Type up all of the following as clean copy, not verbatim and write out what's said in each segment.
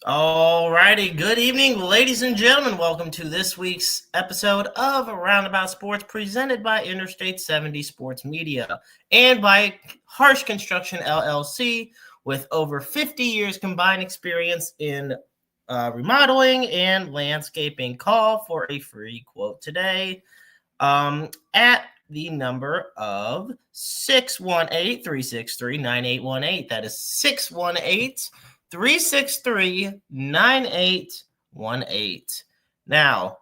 All righty. Good evening, ladies and gentlemen. Welcome to this week's episode of Roundabout Sports, presented by Interstate 70 Sports Media and by Harsh Construction LLC, with over 50 years combined experience in remodeling and landscaping. Call for a free quote today at the number of 618-363-9818. That is 618-363-9818. Now,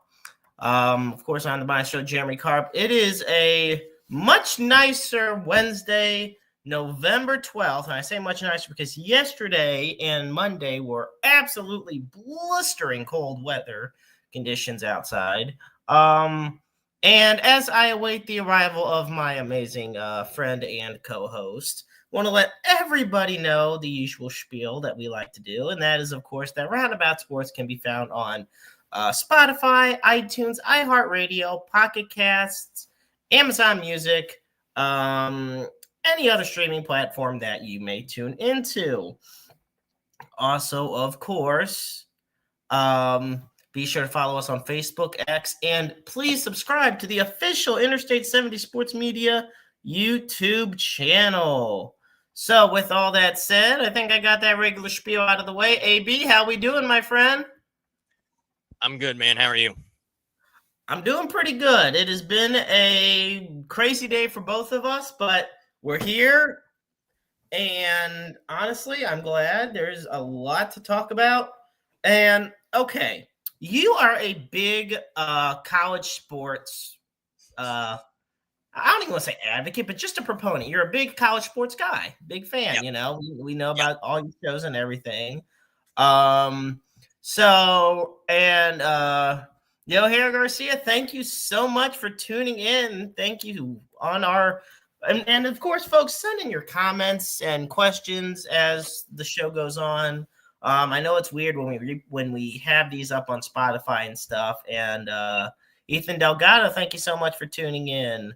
of course, on the Mind Show, Jeremy Carp. It is a much nicer Wednesday, November 12th. And I say much nicer because yesterday and Monday were absolutely blistering cold weather conditions outside. And as I await the arrival of my amazing friend and co-host, want to let everybody know the usual spiel that we like to do, and that is, of course, that Roundabout Sports can be found on Spotify, iTunes, iHeartRadio, Pocket Casts, Amazon Music, any other streaming platform that you may tune into. Also, of course, be sure to follow us on Facebook, X, and please subscribe to the official Interstate 70 Sports Media YouTube channel. So with all that said, I think I got that regular spiel out of the way. AB, how we doing, my friend? I'm good, man. How are you? I'm doing pretty good. It has been a crazy day for both of us, but we're here. And honestly, I'm glad. There's a lot to talk about. And okay, you are a big college sports I don't even want to say advocate, but just a proponent. You're a big college sports guy, big fan. Yep. You know, we know Yep. about all your shows and everything. So and Yo Hair Garcia, thank you so much for tuning in. Thank you on our and of course, folks, send in your comments and questions as the show goes on. I know it's weird when we have these up on Spotify and stuff. And Ethan Delgado, thank you so much for tuning in.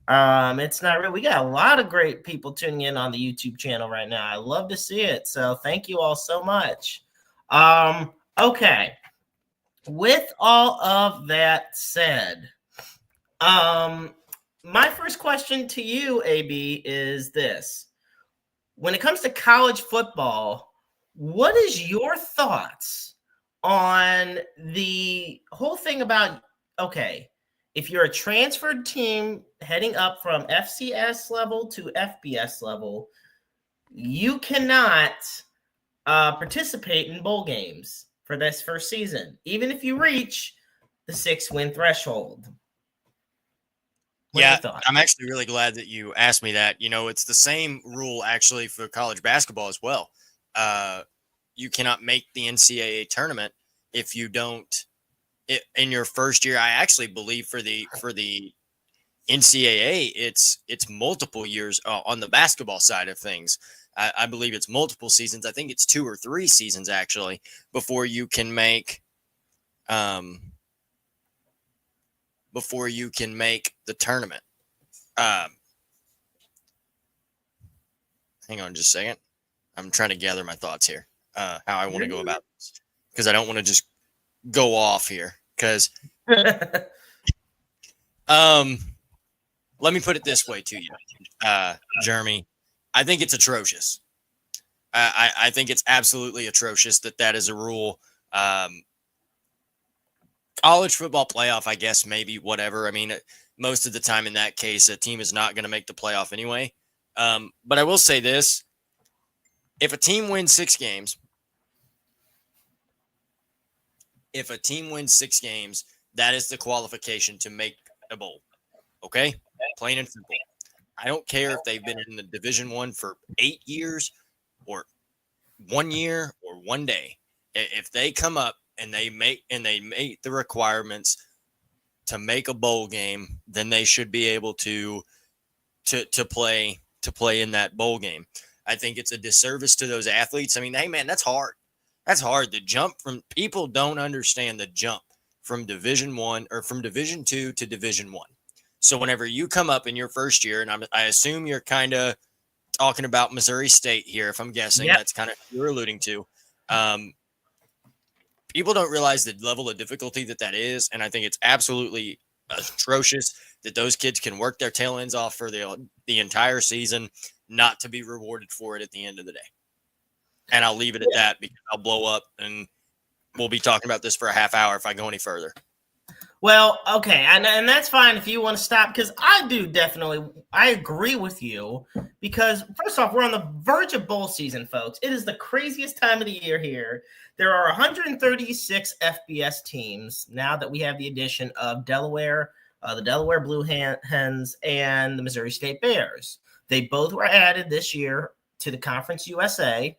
It's not real. We got a lot of great people tuning in on the YouTube channel right now. I love to see it. So thank you all so much. Okay. With all of that said, my first question to you, AB, is this. When it comes to college football, what is your thoughts on the whole thing about, okay, if you're a transferred team heading up from FCS level to FBS level, you cannot participate in bowl games for this first season, even if you reach the 6-win threshold. Yeah, I'm actually really glad that you asked me that. You know, it's the same rule actually for college basketball as well. You cannot make the NCAA tournament if you don't in your first year. I actually believe for the NCAA, it's multiple years on the basketball side of things. I believe it's multiple seasons. I think it's 2 or 3 seasons actually before you can make the tournament. Hang on just a second. I'm trying to gather my thoughts here. How I want to go about this, because I don't want to just go off here. Because let me put it this way to you, Jeremy. I think it's atrocious. I think it's absolutely atrocious that is a rule. College football playoff, I guess, maybe, whatever. I mean, most of the time in that case, a team is not going to make the playoff anyway. But I will say this. If a team wins 6 games, that is the qualification to make a bowl. Okay? Plain and simple. I don't care if they've been in the Division I for 8 years or 1 year or 1 day. If they come up and they make the requirements to make a bowl game, then they should be able to play in that bowl game. I think it's a disservice to those athletes. I mean, hey man, that's hard. That's hard. The jump from people don't understand the jump from Division I or from Division II to Division I. So whenever you come up in your first year, and I assume you're kind of talking about Missouri State here, if I'm guessing, That's kind of what you're alluding to. People don't realize the level of difficulty that is, and I think it's absolutely atrocious that those kids can work their tail ends off for the entire season, not to be rewarded for it at the end of the day. And I'll leave it at that because I'll blow up, and we'll be talking about this for a half hour if I go any further. Well, okay, and that's fine if you want to stop, because I agree with you, because first off, we're on the verge of bowl season, folks. It is the craziest time of the year here. There are 136 FBS teams now that we have the addition of Delaware, the Delaware Blue Hens, and the Missouri State Bears. They both were added this year to the Conference USA,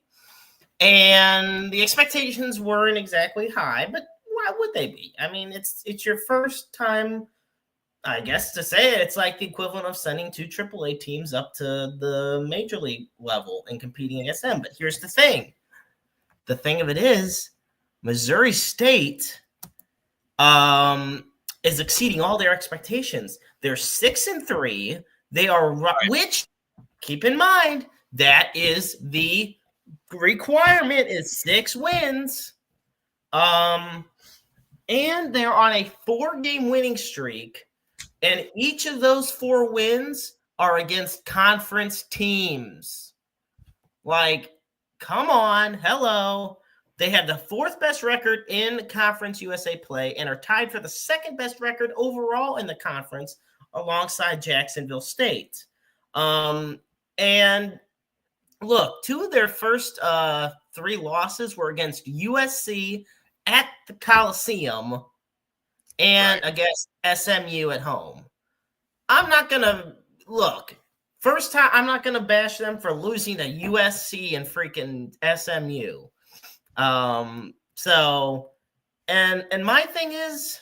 and the expectations weren't exactly high, but why would they be? I mean, it's your first time, I guess, to say it. It's like the equivalent of sending 2 AAA teams up to the major league level and competing against them. But here's the thing. The thing of it is, Missouri State is exceeding all their expectations. They're 6-3. They are, which, keep in mind, that is the requirement is 6 wins. And they're on a 4-game winning streak, and each of those 4 wins are against conference teams. Like, come on, hello. They have the 4th best record in Conference USA play and are tied for the 2nd best record overall in the conference alongside Jacksonville State. And look, 2 of their first 3 losses were against USC at the Coliseum and against SMU at home. I'm not going to look. First time, I'm not going to bash them for losing to USC and freaking SMU. So, and my thing is,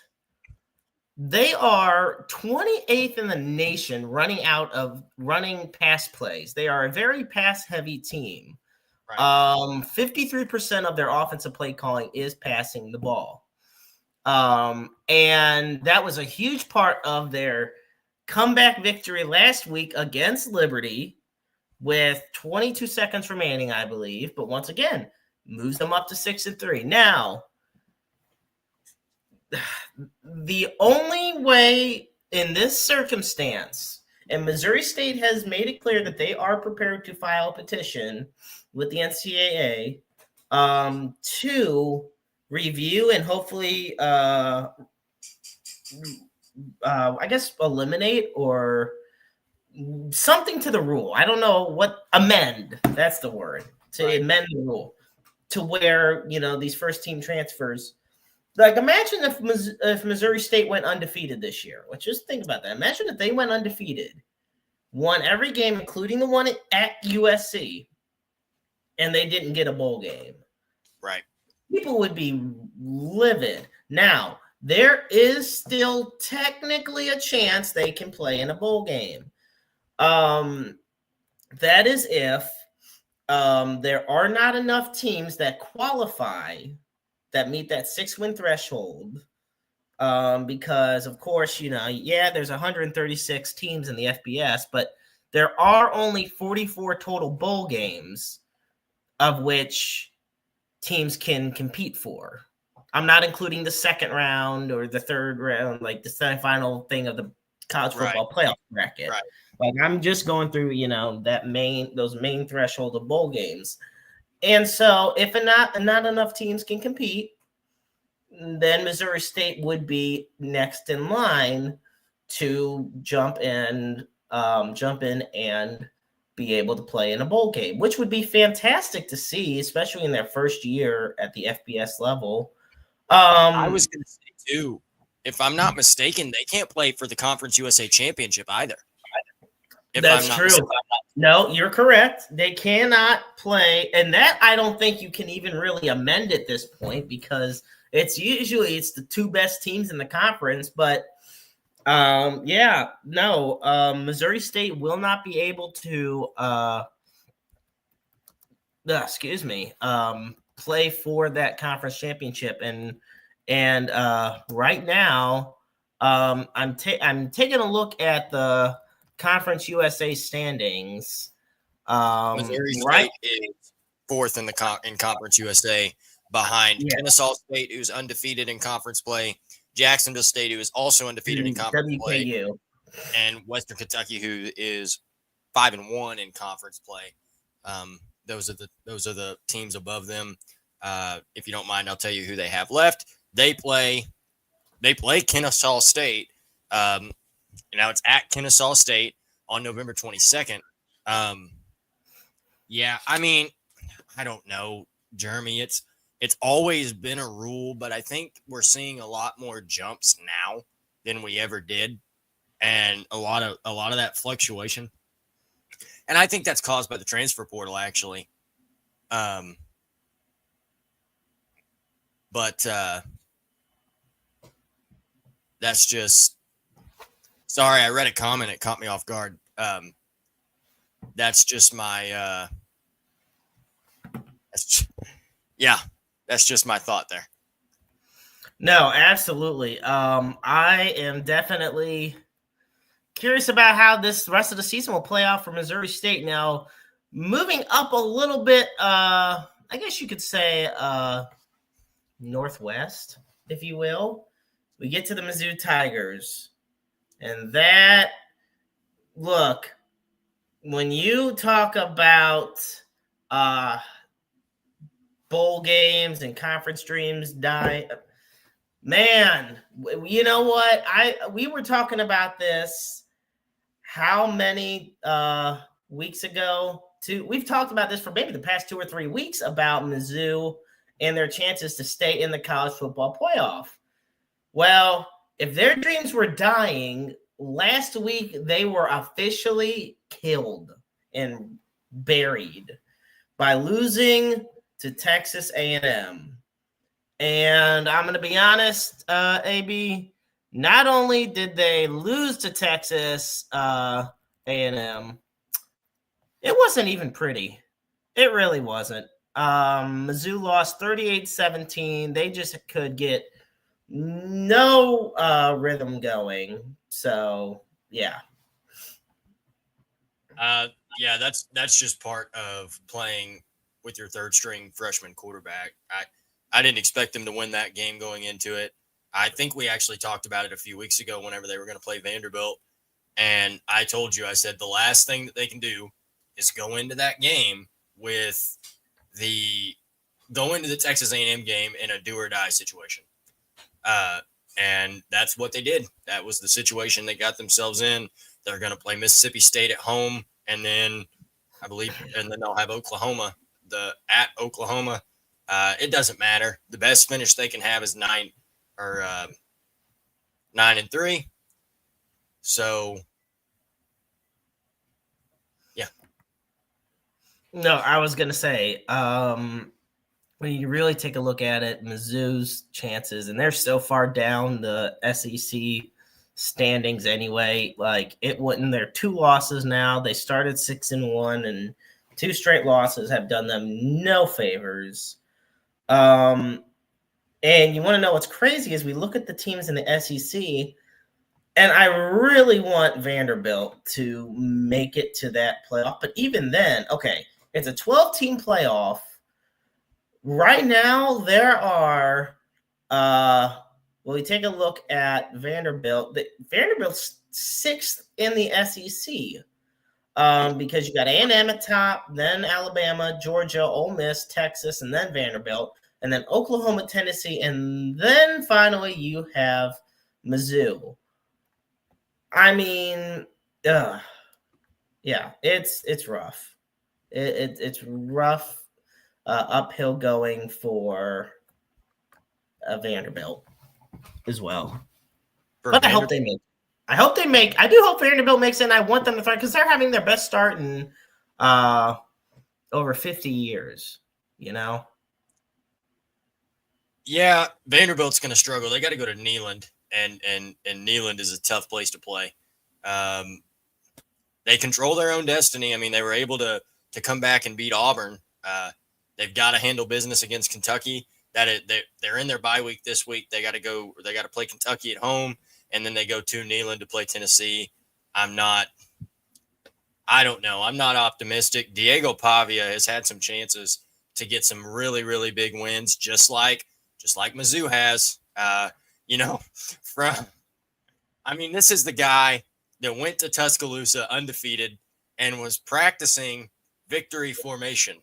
they are 28th in the nation running pass plays. They are a very pass-heavy team. 53% of their offensive play calling is passing the ball. And that was a huge part of their comeback victory last week against Liberty with 22 seconds remaining, I believe. But once again, moves them up to 6-3. Now, the only way in this circumstance, and Missouri State has made it clear that they are prepared to file a petition with the NCAA to review and hopefully, I guess, eliminate or something to the rule. I don't know what, amend, that's the word, to amend the rule to where, these first team transfers. Like, imagine if Missouri State went undefeated this year. Let's just think about that. Imagine if they went undefeated, won every game, including the one at USC, and they didn't get a bowl game. Right. People would be livid. Now, there is still technically a chance they can play in a bowl game. That is if there are not enough teams that qualify that meet that 6-win threshold. Because, of course, there's 136 teams in the FBS, but there are only 44 total bowl games of which teams can compete for. I'm not including the second round or the third round, like the semifinal thing of the college football playoff bracket. Right. Like, I'm just going through, those main threshold of bowl games. And so if not enough teams can compete, then Missouri State would be next in line to jump in and be able to play in a bowl game, which would be fantastic to see, especially in their first year at the FBS level. I was going to say, too, if I'm not mistaken, they can't play for the Conference USA Championship either. That's true. No, you're correct. They cannot play. And that I don't think you can even really amend at this point, because it's the 2 best teams in the conference. But Missouri State will not be able to play for that conference championship. And right now, I'm taking a look at the Conference USA standings. Missouri State is 4th in Conference USA, behind Yeah. Kennesaw State, who's undefeated in conference play, Jacksonville State, who is also undefeated in conference play, WKU. and Western Kentucky, who is 5-1 in conference play. Those are the teams above them. If you don't mind, I'll tell you who they have left. They play Kennesaw State. Now it's at Kennesaw State on November 22nd. Yeah, I mean, I don't know, Jeremy. It's always been a rule, but I think we're seeing a lot more jumps now than we ever did, and a lot of that fluctuation. And I think that's caused by the transfer portal, actually. But that's just sorry. I read a comment; it caught me off guard. That's just my that's just my thought there. No, absolutely. I am definitely curious about how this rest of the season will play out for Missouri State. Now, moving up a little bit, I guess you could say northwest, if you will, we get to the Mizzou Tigers. And that, look, when you talk about bowl games and conference dreams die, man, you know what? We were talking about this how many weeks ago? We've talked about this for maybe the past 2 or 3 weeks about Mizzou and their chances to stay in the college football playoff. Well, if their dreams were dying, last week they were officially killed and buried by losing to Texas A&M. And I'm going to be honest, AB, not only did they lose to Texas A&M, it wasn't even pretty. It really wasn't. Mizzou lost 38-17. They just could get no rhythm going. So, yeah. Yeah, that's just part of playing with your third string freshman quarterback. I didn't expect them to win that game going into it. I think we actually talked about it a few weeks ago whenever they were going to play Vanderbilt. And I told you, I said, the last thing that they can do is go into that game with go into the Texas A&M game in a do or die situation. And that's what they did. That was the situation they got themselves in. They're going to play Mississippi State at home. And then and then they'll have Oklahoma, at Oklahoma. It doesn't matter. The best finish they can have is 9-3. So, yeah. No, I was going to say, when you really take a look at it, Mizzou's chances, and they're so far down the SEC standings anyway, like they're 2 losses now. They started 6-1, and 2 straight losses have done them no favors. And you want to know what's crazy is we look at the teams in the SEC, and I really want Vanderbilt to make it to that playoff. But even then, okay, it's a 12-team playoff. Right now, there are we take a look at Vanderbilt. Vanderbilt's 6th in the SEC because you got A&M at top, then Alabama, Georgia, Ole Miss, Texas, and then Vanderbilt, and then Oklahoma, Tennessee, and then finally you have Mizzou. I mean, yeah, it's rough. It's rough uphill going for Vanderbilt as well. But I hope they make. I do hope Vanderbilt makes it, and I want them to thrive because they're having their best start in over 50 years, you know? Yeah, Vanderbilt's going to struggle. They got to go to Neyland, and Neyland is a tough place to play. They control their own destiny. I mean, they were able to come back and beat Auburn. They've got to handle business against Kentucky. They're in their bye week this week. They got to play Kentucky at home, and then they go to Neyland to play Tennessee. I don't know. I'm not optimistic. Diego Pavia has had some chances to get some really, really big wins, just like Mizzou has. This is the guy that went to Tuscaloosa undefeated and was practicing victory formation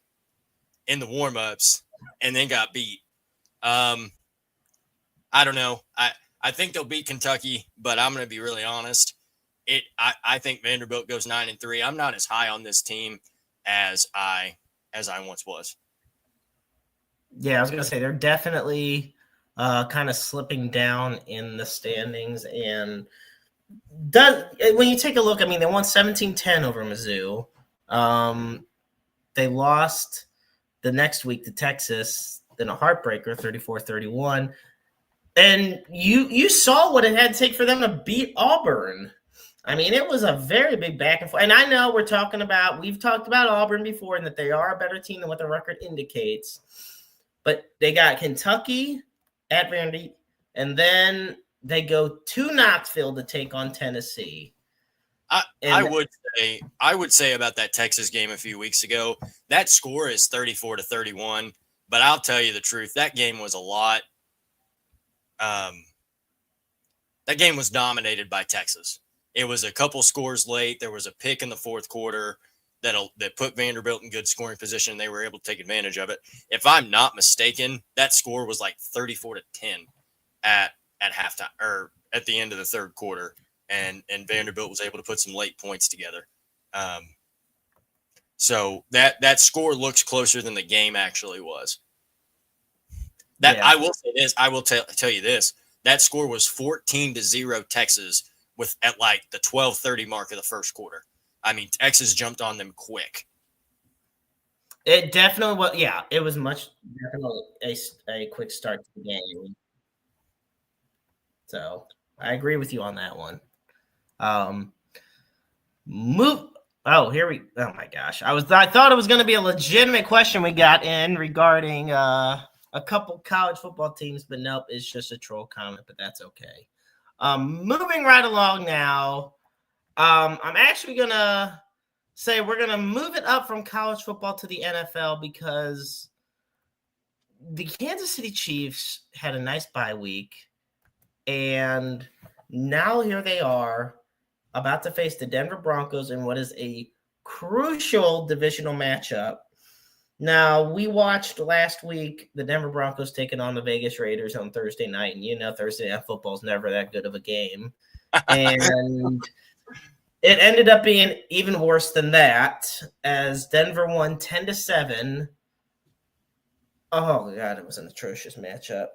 in the warm-ups and then got beat. I don't know. I think they'll beat Kentucky, but I'm going to be really honest. I think Vanderbilt goes 9-3. I'm not as high on this team as I once was. Yeah, I was going to say they're definitely kind of slipping down in the standings. And when you take a look, I mean, they won 17-10 over Mizzou. They lost the next week to Texas in a heartbreaker, 34-31. And you saw what it had to take for them to beat Auburn. I mean, it was a very big back and forth. And I know we've talked about Auburn before and that they are a better team than what the record indicates. But they got Kentucky at Vandy, and then they go to Knoxville to take on Tennessee. I would say about that Texas game a few weeks ago, that score is 34-31. But I'll tell you the truth, that game was a lot. That game was dominated by Texas. It was a couple scores late. There was a pick in the fourth quarter that put Vanderbilt in good scoring position. They were able to take advantage of it. If I'm not mistaken, that score was like 34-10 at halftime or at the end of the third quarter. And Vanderbilt was able to put some late points together. So that score looks closer than the game actually was. I will say this. I will tell you this. That score was 14-0 Texas at like the 12:30 mark of the first quarter. I mean, Texas jumped on them quick. It definitely was. Yeah, it was definitely a quick start to the game. So I agree with you on that one. Oh my gosh. I thought it was going to be a legitimate question we got in regarding a couple college football teams, but nope, it's just a troll comment, but that's okay. Moving right along now. I'm actually going to say we're going to move it up from college football to the NFL because the Kansas City Chiefs had a nice bye week, and now here they are about to face the Denver Broncos in what is a crucial divisional matchup. Now, we watched last week the Denver Broncos taking on the Vegas Raiders on Thursday night, and Thursday night football is never that good of a game. And it ended up being even worse than that as Denver won 10-7. Oh, God, it was an atrocious matchup.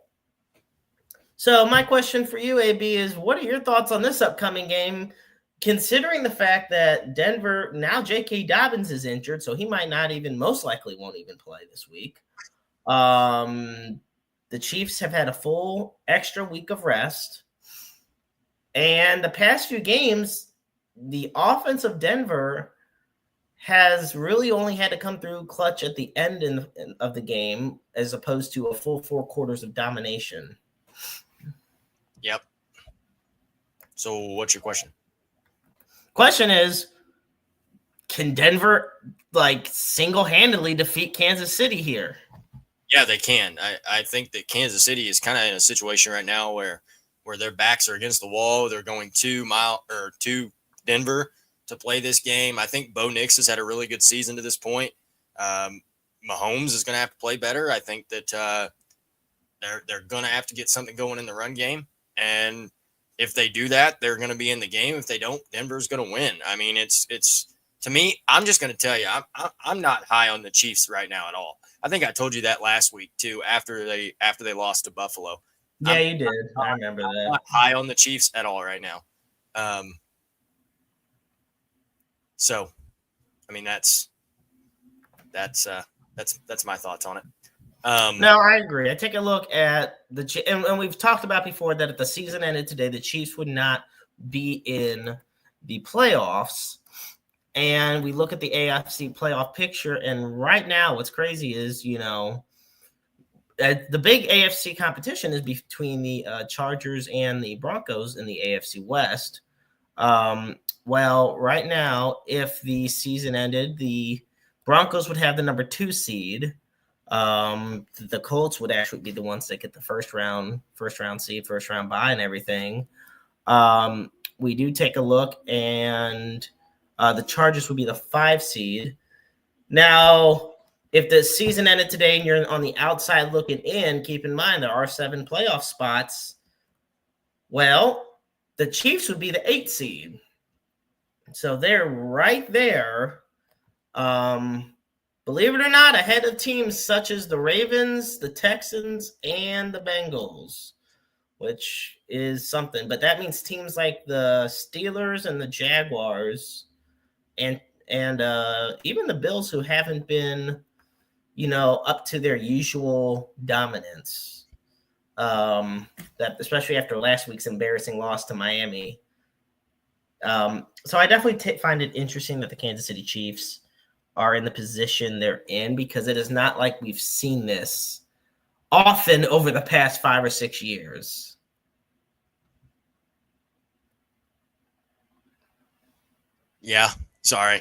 So my question for you, AB, is what are your thoughts on this upcoming game, considering the fact that Denver, now J.K. Dobbins is injured, so he might not even, most likely won't even play this week. The Chiefs have had a full extra week of rest. And the past few games, the offense of Denver has really only had to come through clutch at the end of the game as opposed to a full 4 quarters of domination. Yep. So what's your question? Question is, can Denver single-handedly defeat Kansas City here? Yeah, they can. I think that Kansas City is kind of in a situation right now where their backs are against the wall. They're going to Denver to play this game. I think Bo Nix has had a really good season to this point. Mahomes is going to have to play better. I think that they're going to have to get something going in the run game. And if they do that, they're going to be in the game. If they don't, Denver's going to win. I mean, it's to me, I'm just going to tell you, I'm not high on the Chiefs right now at all. I think I told you that last week too, after they lost to Buffalo. Yeah, you did. I remember that. I'm not high on the Chiefs at all right now. So, I mean, that's my thoughts on it. No, I agree. I take a look at and we've talked about before that if the season ended today, the Chiefs would not be in the playoffs. And we look at the AFC playoff picture, and right now what's crazy is, the big AFC competition is between the Chargers and the Broncos in the AFC West. Well, right now, if the season ended, the Broncos would have the number 2 seed. The Colts would actually be the ones that get the first round seed, first round bye, and everything. We do take a look, and the Chargers would be the 5 seed. Now, if the season ended today and you're on the outside looking in, keep in mind there are 7 playoff spots. Well, the Chiefs would be the 8th seed. So they're right there. Believe it or not, ahead of teams such as the Ravens, the Texans, and the Bengals, which is something. But that means teams like the Steelers and the Jaguars and even the Bills, who haven't been, up to their usual dominance, that especially after last week's embarrassing loss to Miami. So I definitely find it interesting that the Kansas City Chiefs are in the position they're in, because it is not like we've seen this often over the past 5 or 6 years. Yeah, sorry.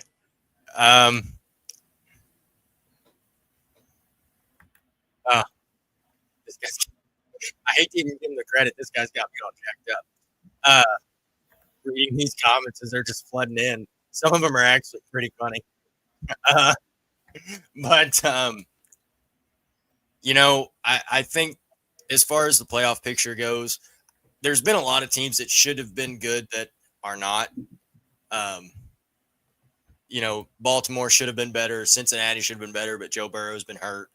This guy, I hate to even give him the credit. This guy's got me all jacked up. Reading these comments as they're just flooding in. Some of them are actually pretty funny. But I think as far as the playoff picture goes, there's been a lot of teams that should have been good that are not. Baltimore should have been better. Cincinnati should have been better, but Joe Burrow's been hurt.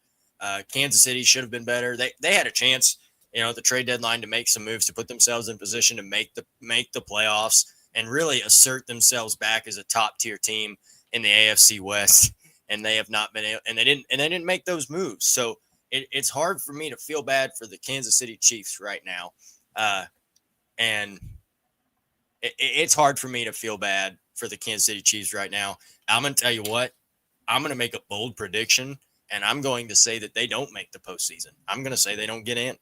Kansas City should have been better. They had a chance, at the trade deadline to make some moves to put themselves in position to make the playoffs and really assert themselves back as a top tier team in the AFC West. And they have not been able, and they didn't make those moves. So it's hard for me to feel bad for the Kansas City Chiefs right now. And it's hard for me to feel bad for the Kansas City Chiefs right now. I'm going to tell you what, I'm going to make a bold prediction, and I'm going to say that they don't make the postseason. I'm going to say they don't get in,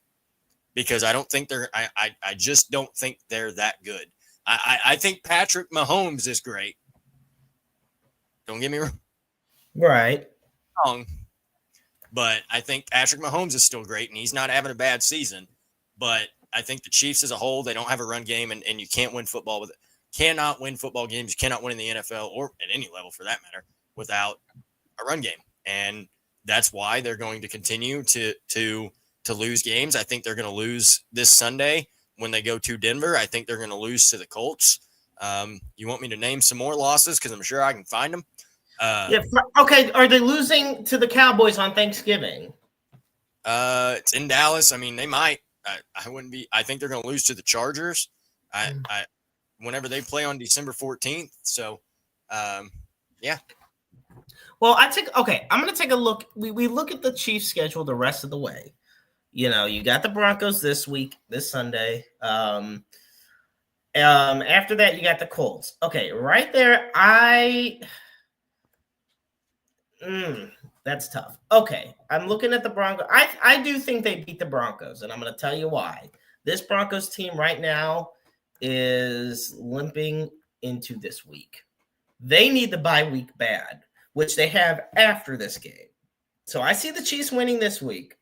because I don't think I just don't think they're that good. I think Patrick Mahomes is great. Don't get me wrong. Right. But I think Patrick Mahomes is still great, and he's not having a bad season. But I think the Chiefs as a whole, they don't have a run game, and you can't win football with it. Cannot win football games. You cannot win in the NFL, or at any level for that matter, without a run game. And that's why they're going to continue to lose games. I think they're going to lose this Sunday when they go to Denver. I think they're going to lose to the Colts. You want me to name some more losses? Because I'm sure I can find them. Okay. Are they losing to the Cowboys on Thanksgiving? It's in Dallas. I mean, they might. I wouldn't be. I think they're going to lose to the Chargers. Whenever they play on December 14th. So, yeah. Well, I'm going to take a look. We look at the Chiefs' schedule the rest of the way. You got the Broncos this Sunday. After that, you got the Colts. Okay, right there, that's tough. Okay, I'm looking at the Broncos. I do think they beat the Broncos, and I'm going to tell you why. This Broncos team right now is limping into this week. They need the bye week bad, which they have after this game. So I see the Chiefs winning this week.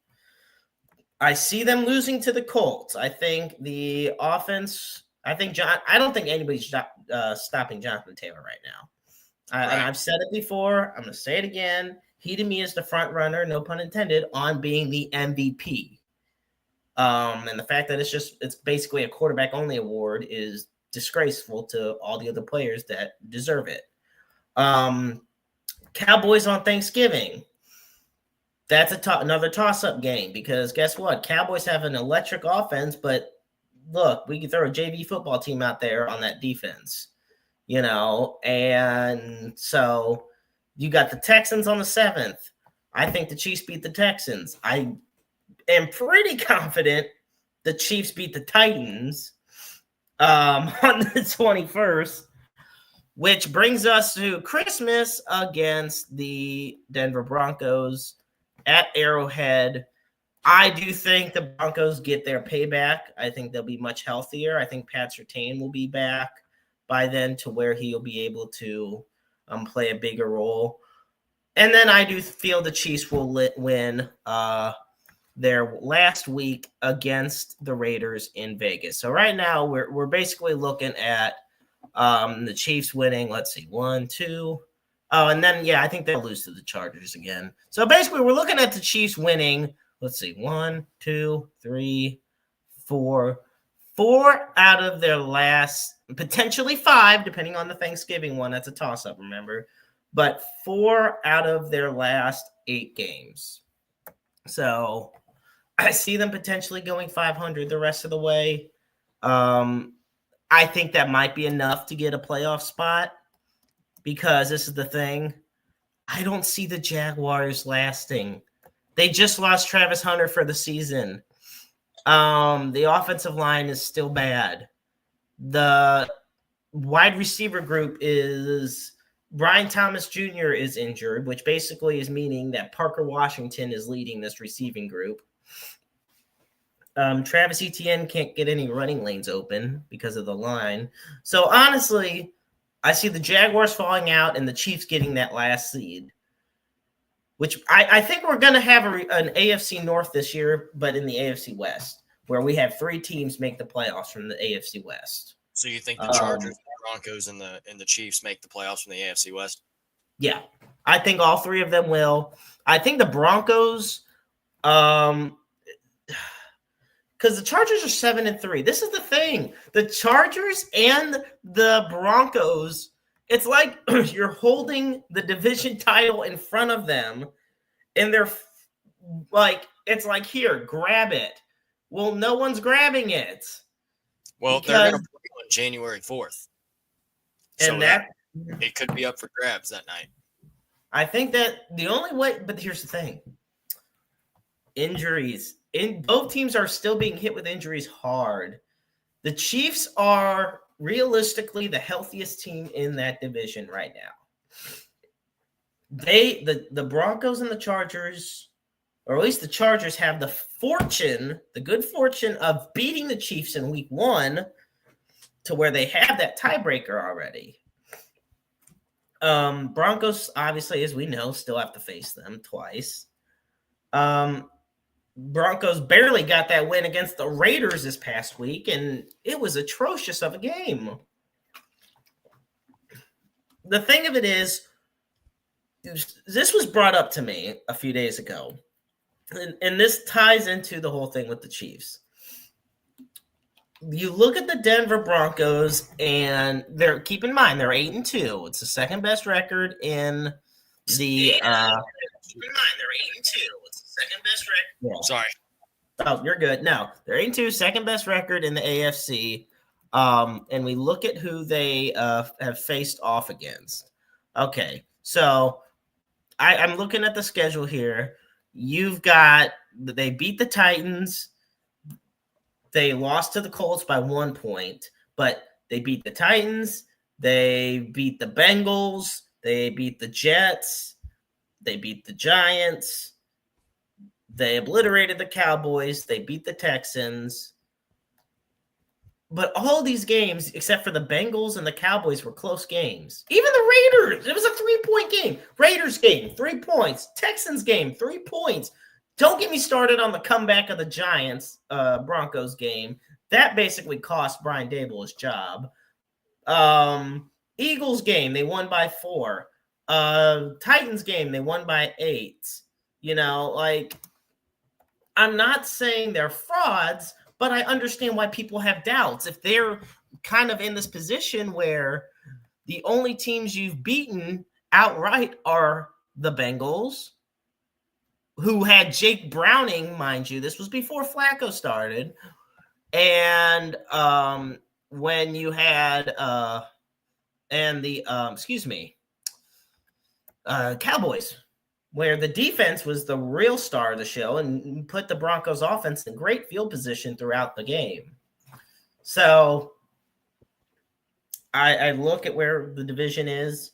I see them losing to the Colts. I think the offense, I don't think anybody's stopping Jonathan Taylor right now. Right. And I've said it before. I'm going to say it again. He, to me, is the front runner, no pun intended, on being the MVP. And the fact that it's basically a quarterback only award is disgraceful to all the other players that deserve it. Cowboys on Thanksgiving. That's another toss-up game, because guess what? Cowboys have an electric offense, but look, we can throw a JV football team out there on that defense, and so you got the Texans on the 7th. I think the Chiefs beat the Texans. I am pretty confident the Chiefs beat the Titans on the 21st, which brings us to Christmas against the Denver Broncos at Arrowhead. I do think the Broncos get their payback. I think they'll be much healthier. I think Pat Surtain will be back by then to where he'll be able to play a bigger role. And then I do feel the Chiefs will win their last week against the Raiders in Vegas. So right now we're basically looking at the Chiefs winning. Let's see, 1, 2. Oh, and then I think they'll lose to the Chargers again. So basically, we're looking at the Chiefs winning. Let's see, 1, 2, 3, 4. 4 out of their last, potentially 5, depending on the Thanksgiving one. That's a toss-up, remember. But 4 out of their last 8 games. So I see them potentially going 500 the rest of the way. I think that might be enough to get a playoff spot because this is the thing. I don't see the Jaguars lasting. They just lost Travis Hunter for the season. The offensive line is still bad. The wide receiver group is Brian Thomas Jr. is injured, which basically is meaning that Parker Washington is leading this receiving group. Travis Etienne can't get any running lanes open because of the line. So honestly, I see the Jaguars falling out and the Chiefs getting that last seed, which I think we're going to have an AFC North this year, but in the AFC West, where we have 3 teams make the playoffs from the AFC West. So you think the Chargers, the Broncos, and the Chiefs make the playoffs from the AFC West? Yeah, I think all 3 of them will. I think the Broncos, because the Chargers are 7-3. This is the thing. The Chargers and the Broncos, it's like you're holding the division title in front of them, and they're like, it's like, here, grab it. Well, no one's grabbing it. Well, they're going to play on January 4th. So and that it could be up for grabs that night. I think that the only way, but here's the thing. Injuries. Both teams are still being hit with injuries hard. The Chiefs are realistically the healthiest team in that division right now. The Broncos and the Chargers, or at least the Chargers, have the good fortune of beating the Chiefs in week 1 to where they have that tiebreaker already. Broncos, obviously, as we know, still have to face them twice. Broncos barely got that win against the Raiders this past week, and it was atrocious of a game. The thing of it is, this was brought up to me a few days ago, and this ties into the whole thing with the Chiefs. You look at the Denver Broncos, and keep in mind, they're 8-2. It's the second best record in the keep in mind, they're 8-2. Second best record. Yeah. Sorry. Oh, you're good. No, they're 8-2, second best record in the AFC. And we look at who they have faced off against. Okay, so I'm looking at the schedule here. They beat the Titans. They lost to the Colts by 1 point, but they beat the Titans. They beat the Bengals. They beat the Jets. They beat the Giants. They obliterated the Cowboys. They beat the Texans. But all these games, except for the Bengals and the Cowboys, were close games. Even the Raiders, it was a 3-point game. Raiders game, 3 points. Texans game, 3 points. Don't get me started on the comeback of the Giants Broncos game. That basically cost Brian Dable his job. Eagles game, they won by 4. Titans game, they won by 8. I'm not saying they're frauds, but I understand why people have doubts. If they're kind of in this position where the only teams you've beaten outright are the Bengals, who had Jake Browning, mind you, this was before Flacco started, and when you had Cowboys, where the defense was the real star of the show and put the Broncos offense in great field position throughout the game. So I look at where the division is.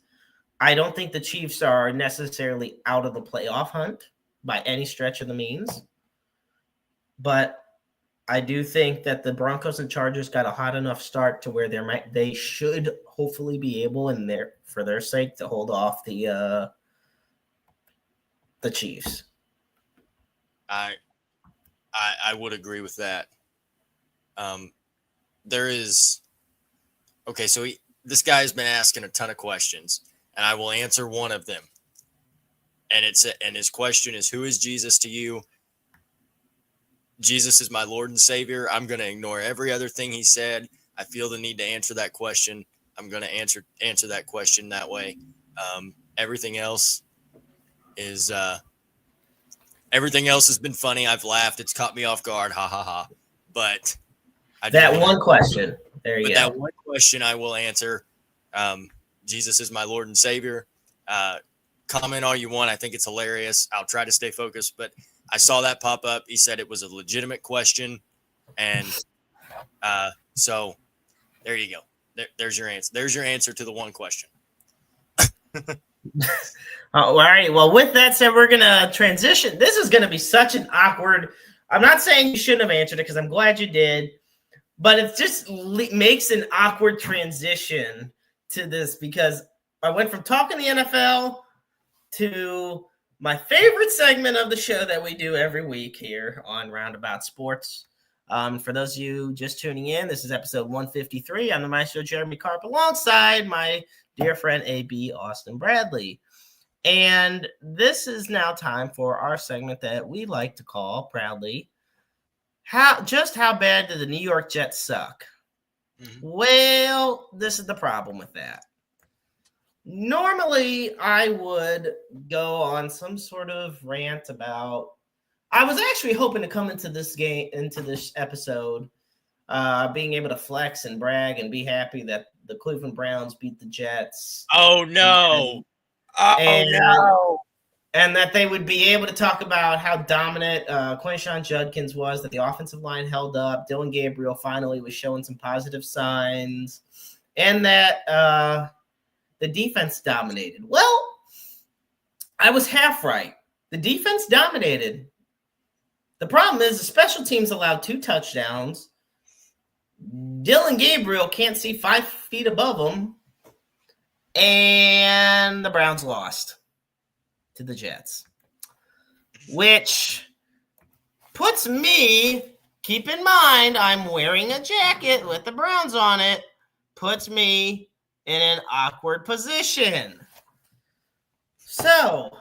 I don't think the Chiefs are necessarily out of the playoff hunt by any stretch of the means. But I do think that the Broncos and Chargers got a hot enough start to where they should hopefully be able, for their sake, to hold off the the Chiefs. I would agree with that. There is okay. So this guy's been asking a ton of questions, and I will answer one of them. And his question is, who is Jesus to you? Jesus is my Lord and Savior. I'm going to ignore every other thing he said. I feel the need to answer that question. I'm going to answer that question that way. Everything else has been funny. I've laughed. It's caught me off guard. Ha ha ha. But that one question. There you go. That one question I will answer. Jesus is my Lord and Savior. Comment all you want. I think it's hilarious. I'll try to stay focused, but I saw that pop up. He said it was a legitimate question. And so there you go. There's your answer. There's your answer to the one question. All right. Well, with that said, we're going to transition. This is going to be such an awkward. I'm not saying you shouldn't have answered it because I'm glad you did, but it just makes an awkward transition to this because I went from talking the NFL to my favorite segment of the show that we do every week here on Roundabout Sports. For those of you just tuning in, this is episode 153. I'm the Maestro Jeremy Karp alongside my dear friend AB Austin Bradley. And this is now time for our segment that we like to call proudly, how bad do the New York Jets suck? Mm-hmm. Well, this is the problem with that. Normally, I would go on some sort of rant about. I was actually hoping to come into this episode, being able to flex and brag and be happy that the Cleveland Browns beat the Jets. Oh no! And that they would be able to talk about how dominant Quinshon Judkins was, that the offensive line held up, Dylan Gabriel finally was showing some positive signs, and that the defense dominated. Well, I was half right. The defense dominated. The problem is the special teams allowed 2 touchdowns. Dylan Gabriel can't see 5 feet above him. And the Browns lost to the Jets. Which puts me, keep in mind, I'm wearing a jacket with the Browns on it, puts me in an awkward position. So,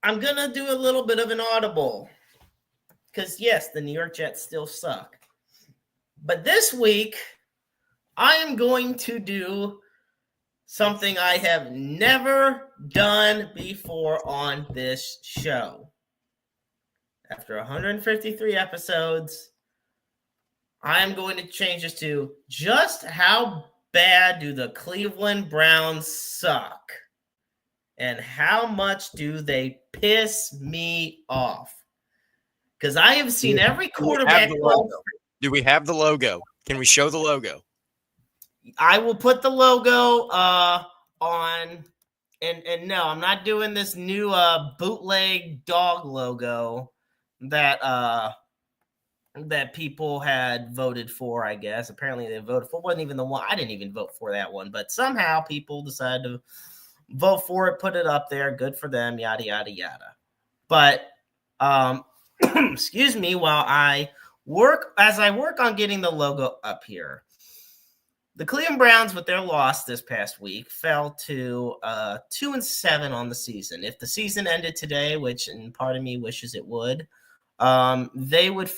I'm going to do a little bit of an audible. Because, yes, the New York Jets still suck. But this week, I am going to do something I have never done before on this show. After 153 episodes, I am going to change this to just how bad do the Cleveland Browns suck? And how much do they piss me off? Because I have seen every quarterback. Do we have the logo? Can we show the logo? I will put the logo on. And no, I'm not doing this new bootleg dog logo that people had voted for, I guess. Apparently they voted for. Wasn't even the one. I didn't even vote for that one. But somehow people decided to vote for it, put it up there. Good for them, yada, yada, yada. But, excuse me, while I work on getting the logo up here, the Cleveland Browns, with their loss this past week, fell to 2-7 on the season. If the season ended today, which and part of me wishes it would, they would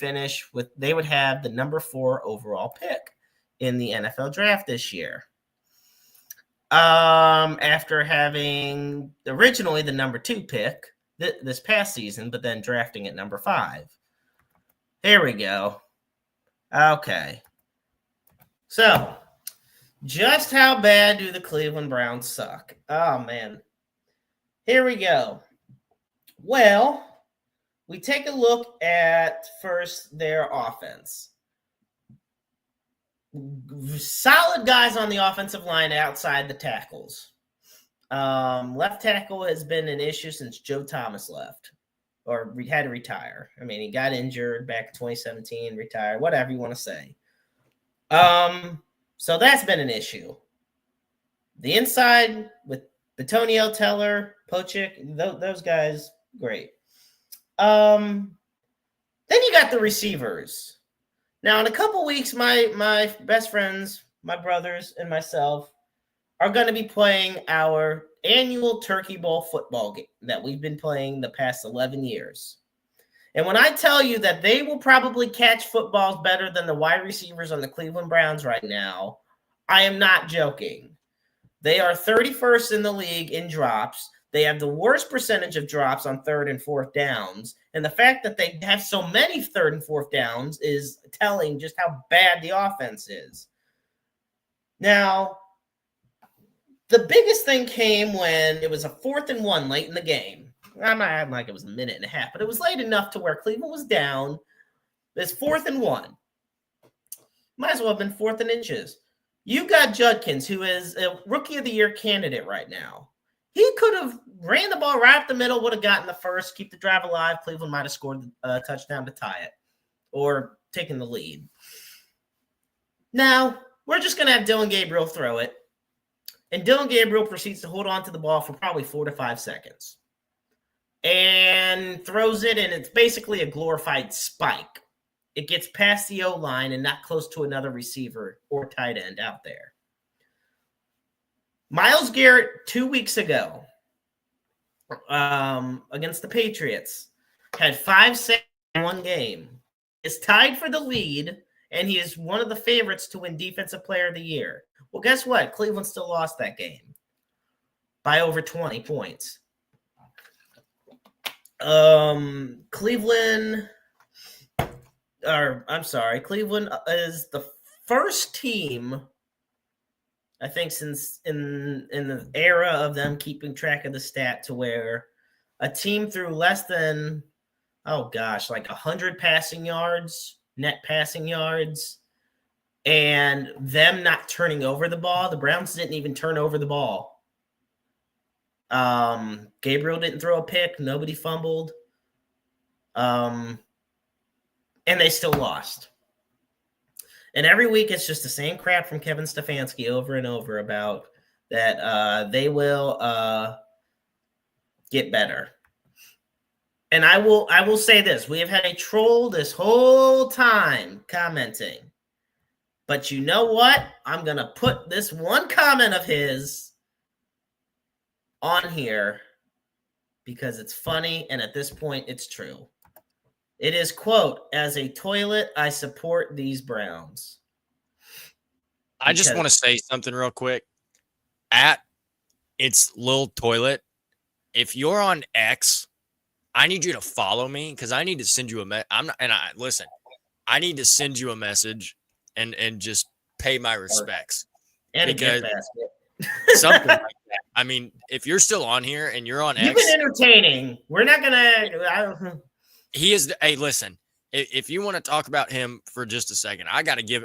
have the number 4 overall pick in the NFL draft this year. After having originally the number 2 pick this past season, but then drafting at number 5. Here we go. Okay. So, just how bad do the Cleveland Browns suck? Oh, man. Here we go. Well, we take a look at first their offense. Solid guys on the offensive line outside the tackles. Left tackle has been an issue since Joe Thomas left or had to retire. I mean, he got injured back in 2017, retired, whatever you want to say. So that's been an issue. The inside with Batonio, Teller, Pochik, those guys, great. Then you got the receivers. Now, in a couple weeks, my best friends, my brothers, and myself are going to be playing our annual Turkey Bowl football game that we've been playing the past 11 years. And when I tell you that they will probably catch footballs better than the wide receivers on the Cleveland Browns right now, I am not joking. They are 31st in the league in drops. They have the worst percentage of drops on third and fourth downs. And the fact that they have so many third and fourth downs is telling just how bad the offense is. Now, the biggest thing came when it was a 4th and 1 late in the game. I'm not acting like it was a minute and a half, but it was late enough to where Cleveland was down. It's 4th and 1. Might as well have been 4th and inches. You got Judkins, who is a Rookie of the Year candidate right now. He could have ran the ball right up the middle, would have gotten the first, keep the drive alive. Cleveland might have scored a touchdown to tie it or taken the lead. Now, we're just going to have Dylan Gabriel throw it. And Dylan Gabriel proceeds to hold on to the ball for probably 4 to 5 seconds. And throws it, and it's basically a glorified spike. It gets past the O-line and not close to another receiver or tight end out there. Myles Garrett 2 weeks ago against the Patriots had 5 sacks in one game. Is tied for the lead, and he is one of the favorites to win Defensive Player of the Year. Well, guess what? Cleveland still lost that game by over 20 points. Cleveland is the first team, I think, since in the era of them keeping track of the stat, to where a team threw less than, like 100 passing yards, net passing yards, and them not turning over the ball. The Browns didn't even turn over the ball. Gabriel didn't throw a pick. Nobody fumbled. And they still lost. And every week it's just the same crap from Kevin Stefanski over and over about that they will get better. And I will say this. We have had a troll this whole time commenting. But you know what? I'm going to put this one comment of his on here because it's funny, and at this point, it's true. It is, quote, "As a toilet, I support these Browns." I just want to say something real quick. At its little toilet, if you're on X, I need you to follow me because I need to send you a message. Listen, I need to send you a message and just pay my respects. And a gift basket. Something like that. I mean, if you're still on here and you're on X, you've been entertaining. We're not gonna. He is. Hey, listen. If you want to talk about him for just a second, I got to give.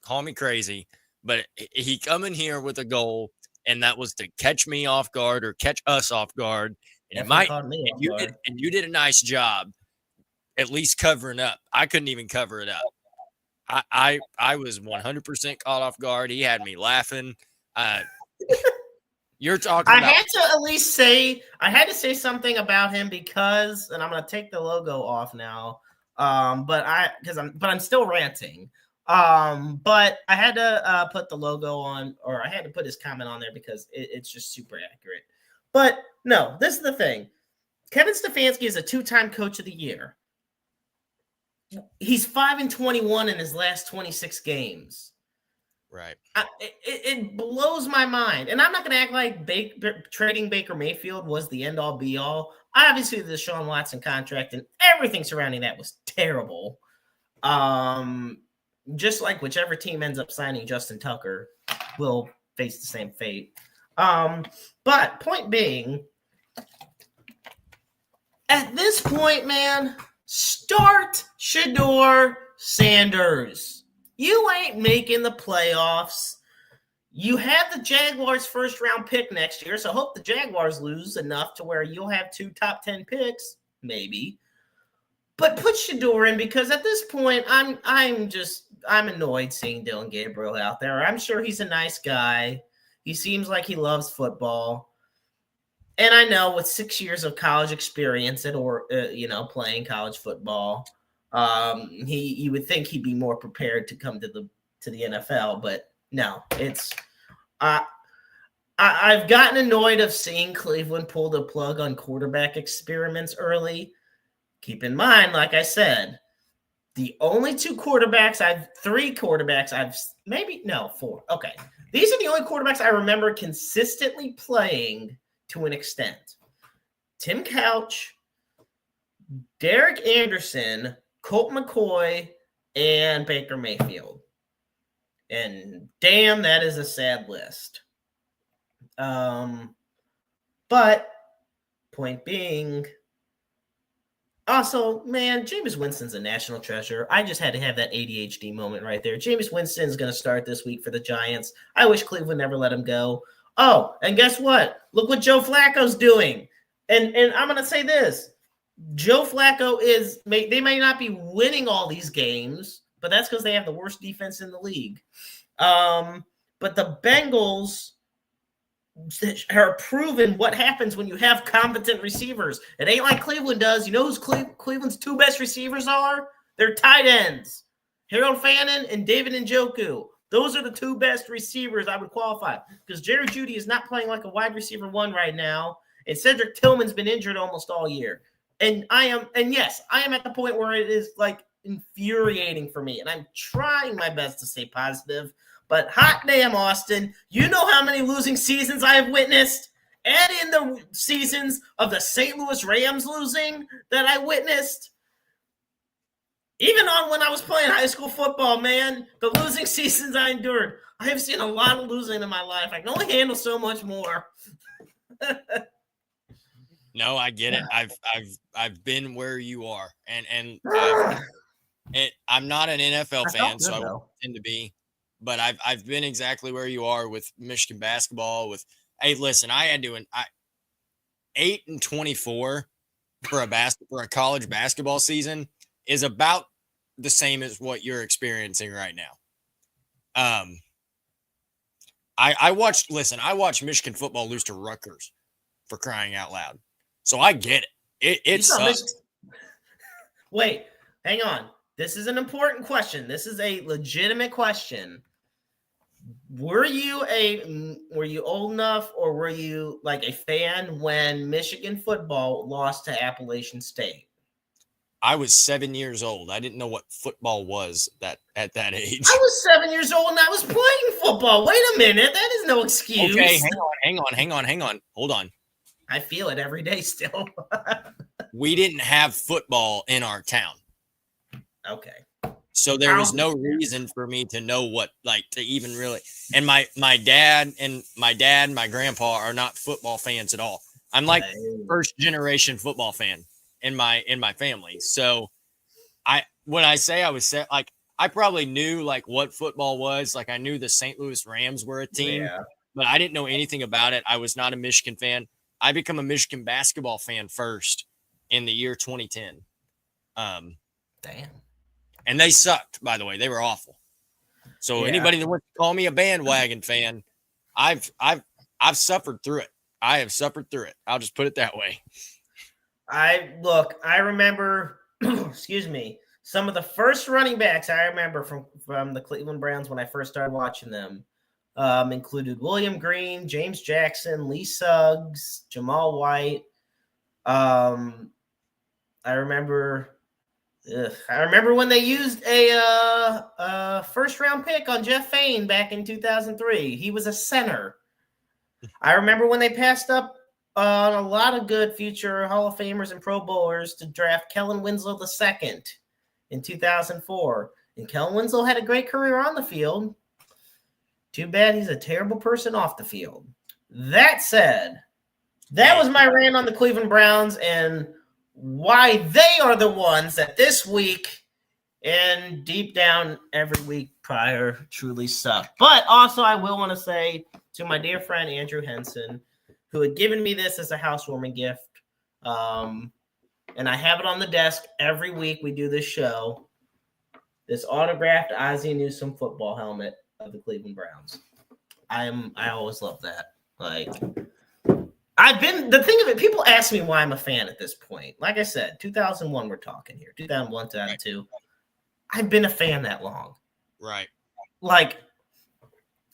Call me crazy, but he come in here with a goal, and that was to catch me off guard or catch us off guard. And you did a nice job, at least covering up. I couldn't even cover it up. I was 100% caught off guard. He had me laughing. You're talking about. I had to say something about him because, and I'm going to take the logo off now. But I'm still ranting. But I had to put the logo on, or I had to put his comment on there because it's just super accurate. But no, this is the thing. Kevin Stefanski is a 2-time Coach of the Year. He's 5-21 in his last 26 games. Right. It blows my mind. And I'm not going to act like trading Baker Mayfield was the end-all, be-all. Obviously, the Deshaun Watson contract and everything surrounding that was terrible. Just like whichever team ends up signing Justin Tucker will face the same fate. But point being, at this point, man, start Shedeur Sanders. You ain't making the playoffs. You have the Jaguars' first-round pick next year, so hope the Jaguars lose enough to where you'll have 2 top 10 picks, maybe. But put Shedeur in because at this point, I'm annoyed seeing Dylan Gabriel out there. I'm sure he's a nice guy. He seems like he loves football. And I know with 6 years of college experience playing college football, you would think he'd be more prepared to come to the NFL, but no, it's I've gotten annoyed of seeing Cleveland pull the plug on quarterback experiments early. Keep in mind, like I said, the only four. Okay. These are the only quarterbacks I remember consistently playing to an extent. Tim Couch, Derek Anderson, Colt McCoy, and Baker Mayfield. And damn, that is a sad list. But point being, also, man, Jameis Winston's a national treasure. I just had to have that ADHD moment right there. Jameis Winston's going to start this week for the Giants. I wish Cleveland never let him go. Oh, and guess what? Look what Joe Flacco's doing. And I'm going to say this. Joe Flacco they may not be winning all these games, but that's because they have the worst defense in the league. But the Bengals are proving what happens when you have competent receivers. It ain't like Cleveland does. You know who's Cleveland's two best receivers are? They're tight ends. Harold Fannin and David Njoku. Those are the two best receivers I would qualify, because Jerry Jeudy is not playing like a wide receiver one right now, and Cedric Tillman's been injured almost all year. And yes, I am at the point where it is like infuriating for me, and I'm trying my best to stay positive. But hot damn, Austin, you know how many losing seasons I have witnessed? Add in the seasons of the St. Louis Rams losing that I witnessed. Even on when I was playing high school football, man, the losing seasons I endured. I have seen a lot of losing in my life. I can only handle so much more. No, I get it. I've been where you are, and I'm not an NFL fan, so I won't tend to be. But I've been exactly where you are with Michigan basketball. Hey, listen, I had to 8-24 for a college basketball season is about the same as what you're experiencing right now. I watched Michigan football lose to Rutgers, for crying out loud. So I get it. It sucks. Wait, hang on. This is an important question. This is a legitimate question. Were you old enough, or were you like a fan when Michigan football lost to Appalachian State? I was 7 years old. I didn't know what football was at that age. I was 7 years old and I was playing football. Wait a minute. That is no excuse. Okay, hang on. Hold on. I feel it every day still. We didn't have football in our town. Okay. So there was no reason for me to know to even really. And my dad and my grandpa are not football fans at all. I'm like first generation football fan in my family. So when I say I was set, like I probably knew like what football was. Like I knew the St. Louis Rams were a team, but I didn't know anything about it. I was not a Michigan fan. I became a Michigan basketball fan first in the year 2010. Damn. And they sucked, by the way. They were awful. So anybody that wants to call me a bandwagon fan, I've suffered through it. I have suffered through it. I'll just put it that way. I remember, excuse me, some of the first running backs I remember from the Cleveland Browns when I first started watching them included William Green, James Jackson, Lee Suggs, Jamal White. I remember when they used a first-round pick on Jeff Fain back in 2003. He was a center. I remember when they passed up on a lot of good future Hall of Famers and Pro Bowlers to draft Kellen Winslow II in 2004. And Kellen Winslow had a great career on the field. Too bad he's a terrible person off the field. That said, that was my rant on the Cleveland Browns and why they are the ones that this week and deep down every week prior truly suck. But also I will want to say to my dear friend Andrew Henson, who had given me this as a housewarming gift, and I have it on the desk every week we do this show, this autographed Ozzie Newsome football helmet of the Cleveland Browns. I always love that. Like, the thing of it, people ask me why I'm a fan at this point. Like I said, 2001, we're talking here. 2001, 2002. Right. I've been a fan that long. Right. Like,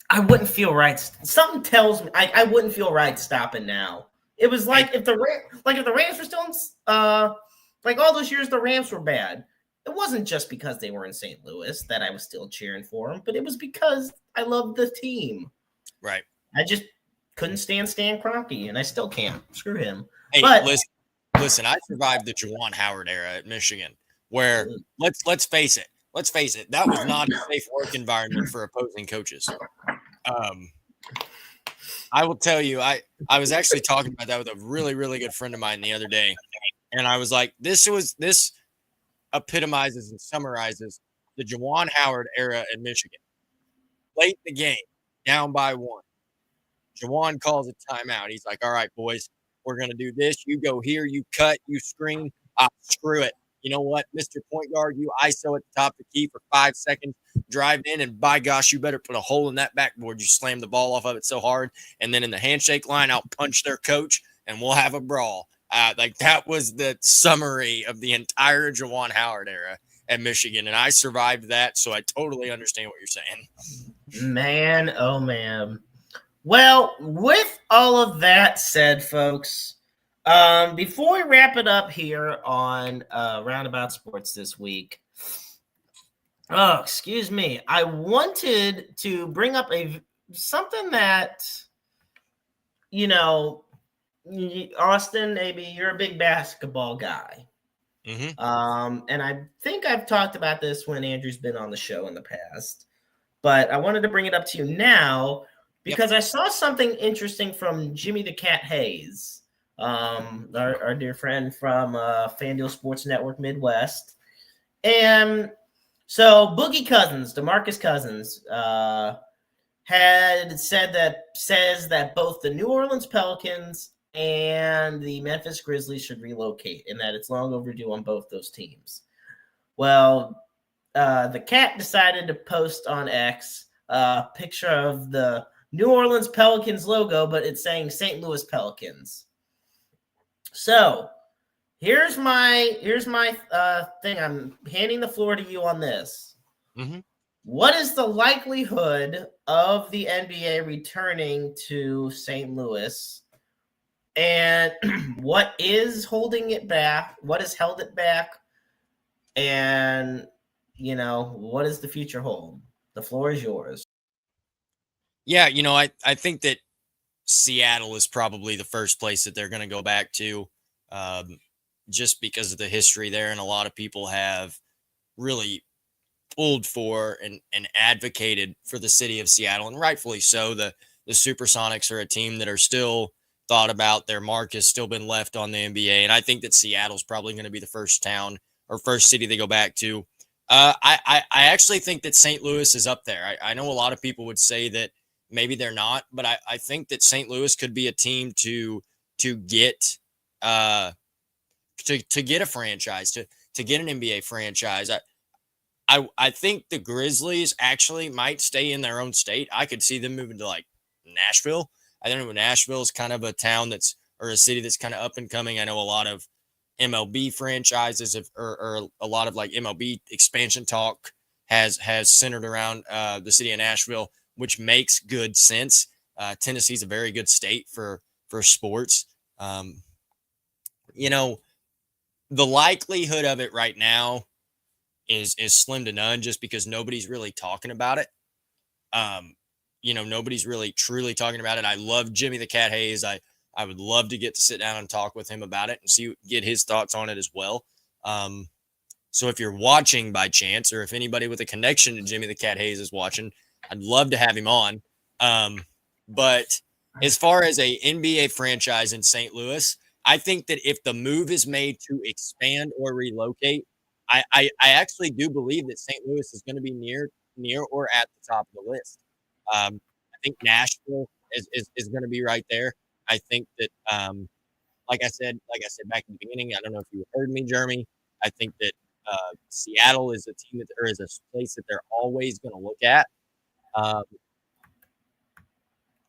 I wouldn't feel right. Something tells me I wouldn't feel right stopping now. It was like if the Rams were still like all those years the Rams were bad. It wasn't just because they were in St. Louis that I was still cheering for them, but it was because I loved the team. Right. I just couldn't stand Stan Kroenke, and I still can't. Screw him. Hey, but listen, I survived the Juwan Howard era at Michigan, where let's face it, that was not a safe work environment for opposing coaches. I will tell you, I was actually talking about that with a really, really good friend of mine the other day, and I was like, this epitomizes and summarizes the Juwan Howard era in Michigan. Late in the game, down by 1. Juwan calls a timeout. He's like, all right, boys, we're going to do this. You go here, you cut, you screen. Screw it. You know what, Mr. Point Guard, you ISO at the top of the key for 5 seconds, drive in, and by gosh, you better put a hole in that backboard. You slam the ball off of it so hard. And then in the handshake line, I'll punch their coach, and we'll have a brawl. Like, that was the summary of the entire Juwan Howard era at Michigan, and I survived that, so I totally understand what you're saying. Man, oh, man. Well, with all of that said, folks, before we wrap it up here on Roundabout Sports this week, excuse me, I wanted to bring up something that, you know, Austin, maybe you're a big basketball guy. Mm-hmm. And I think I've talked about this when Andrew's been on the show in the past, but I wanted to bring it up to you now because I saw something interesting from Jimmy the Cat Hayes, our dear friend from FanDuel Sports Network Midwest. And so Boogie Cousins, DeMarcus Cousins, says that both the New Orleans Pelicans and the Memphis Grizzlies should relocate and that it's long overdue on both those teams. Well, the Cat decided to post on X a picture of the New Orleans Pelicans logo, but it's saying St. Louis Pelicans. So here's my thing. I'm handing the floor to you on this. Mm-hmm. What is the likelihood of the NBA returning to St. Louis? And what is holding it back? What has held it back? And, what does the future hold? The floor is yours. Yeah, I think that Seattle is probably the first place that they're going to go back to, just because of the history there. And a lot of people have really pulled for and advocated for the city of Seattle, and rightfully so. The Supersonics are a team that are still thought about. Their mark has still been left on the NBA, and I think that Seattle's probably going to be the first town or first city they go back to. I actually think that St. Louis is up there. I know a lot of people would say that maybe they're not, but I think that St. Louis could be a team to get to get a franchise, to get an NBA franchise. I think the Grizzlies actually might stay in their own state. I could see them moving to like Nashville. I don't know. Nashville is kind of a town or a city that's kind of up and coming. I know a lot of MLB franchises or a lot of like MLB expansion talk has centered around the city of Nashville, which makes good sense. Tennessee's a very good state for sports. The likelihood of it right now is slim to none, just because nobody's really talking about it. Nobody's really truly talking about it. I love Jimmy the Cat Hayes. I would love to get to sit down and talk with him about it and get his thoughts on it as well. So if you're watching by chance, or if anybody with a connection to Jimmy the Cat Hayes is watching, I'd love to have him on. But as far as a NBA franchise in St. Louis, I think that if the move is made to expand or relocate, I actually do believe that St. Louis is going to be near or at the top of the list. I think Nashville is going to be right there. I think that, like I said back in the beginning, I don't know if you heard me, Jeremy. I think that Seattle is a team is a place that they're always going to look at.